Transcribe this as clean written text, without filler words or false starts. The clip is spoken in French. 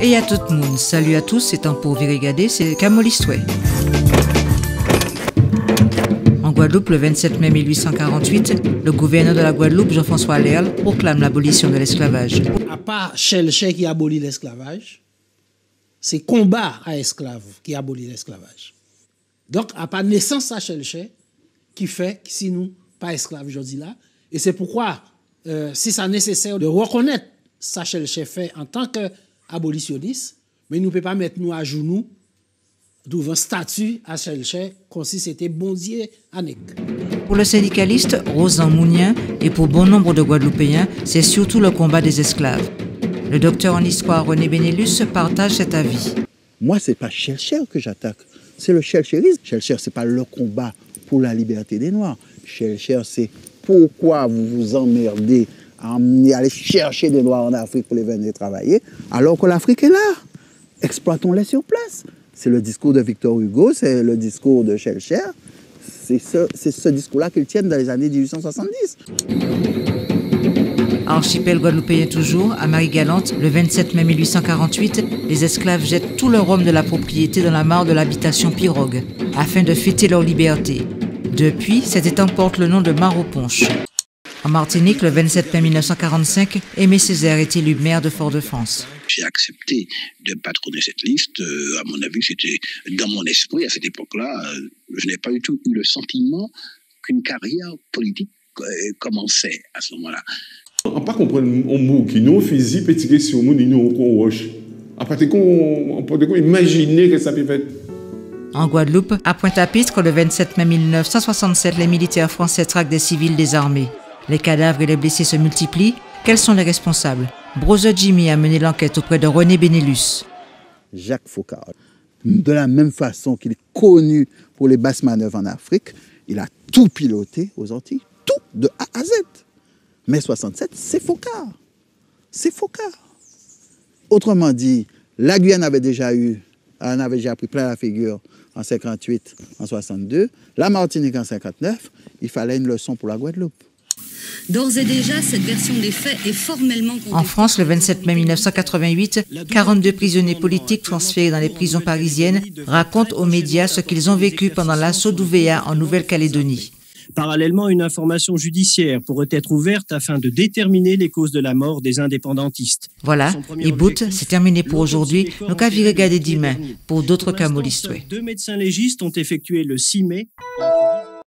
Et à tout le monde, salut à tous, c'est temps pour regarder, c'est Camolistoué. En Guadeloupe, le 27 mai 1848, le gouverneur de la Guadeloupe, Jean-François Lerle, proclame l'abolition de l'esclavage. À part Chelcher qui abolit l'esclavage, c'est combat à esclaves qui abolit l'esclavage. Donc, à part naissance à Chelcher, qui fait que si nous pas esclaves aujourd'hui là, et c'est pourquoi, si c'est nécessaire de reconnaître ça Chelcher fait en tant qu'abolitionniste, mais nous ne pouvons pas mettre nous à genoux devant un statut à Chelcher comme si c'était bondier Annick. Pour le syndicaliste Rosan Mounien et pour bon nombre de Guadeloupéens, c'est surtout le combat des esclaves. Le docteur en histoire René Benelus partage cet avis. Moi, ce n'est pas Chelcher que j'attaque, c'est le chelcherisme. Chelcher, ce n'est pas le combat pour la liberté des Noirs. Chelcher, c'est pourquoi vous vous emmerdez à aller chercher des Noirs en Afrique pour les venir travailler, alors que l'Afrique est là. Exploitons-les sur place. C'est le discours de Victor Hugo, c'est le discours de Chelcher. C'est ce discours-là qu'ils tiennent dans les années 1870. Archipel guadeloupéen toujours, à Marie-Galante, le 27 mai 1848, les esclaves jettent tout leur homme de la propriété dans la mare de l'habitation Pirogue, afin de fêter leur liberté. Depuis, cet étang porte le nom de mare aux Ponches. En Martinique, le 27 mai 1945, Aimé Césaire est élu maire de Fort-de-France. J'ai accepté de patronner cette liste. À mon avis, c'était dans mon esprit à cette époque-là. Je n'ai pas du tout eu le sentiment qu'une carrière politique commençait à ce moment-là. On ne peut pas comprendre un mot qui nous physique, petit question, nous roche. Après, on peut imaginer que ça peut faire. En Guadeloupe, à Pointe-à-Pitre, le 27 mai 1967, les militaires français traquent des civils désarmés. Les cadavres et les blessés se multiplient. Quels sont les responsables? Brother Jimmy a mené l'enquête auprès de René Benelus. Jacques Faucard, de la même façon qu'il est connu pour les basses manœuvres en Afrique, il a tout piloté aux Antilles, tout de A à Z. Mais 67, c'est Faucard. C'est Faucard. Autrement dit, la Guyane avait déjà pris plein la figure en 58, en 62, la Martinique en 59, il fallait une leçon pour la Guadeloupe. D'ores et déjà, cette version des faits est formellement contestée. En France, le 27 mai 1988, 42 prisonniers politiques transférés dans les prisons parisiennes racontent aux médias ce qu'ils ont vécu pendant l'assaut d'Ouvéa en Nouvelle-Calédonie. Parallèlement, une information judiciaire pourrait être ouverte afin de déterminer les causes de la mort des indépendantistes. Voilà, Ibout, c'est terminé pour aujourd'hui. Nous qu'à regarder demain pour d'autres Camolistoué. 2 médecins légistes ont effectué le 6 mai.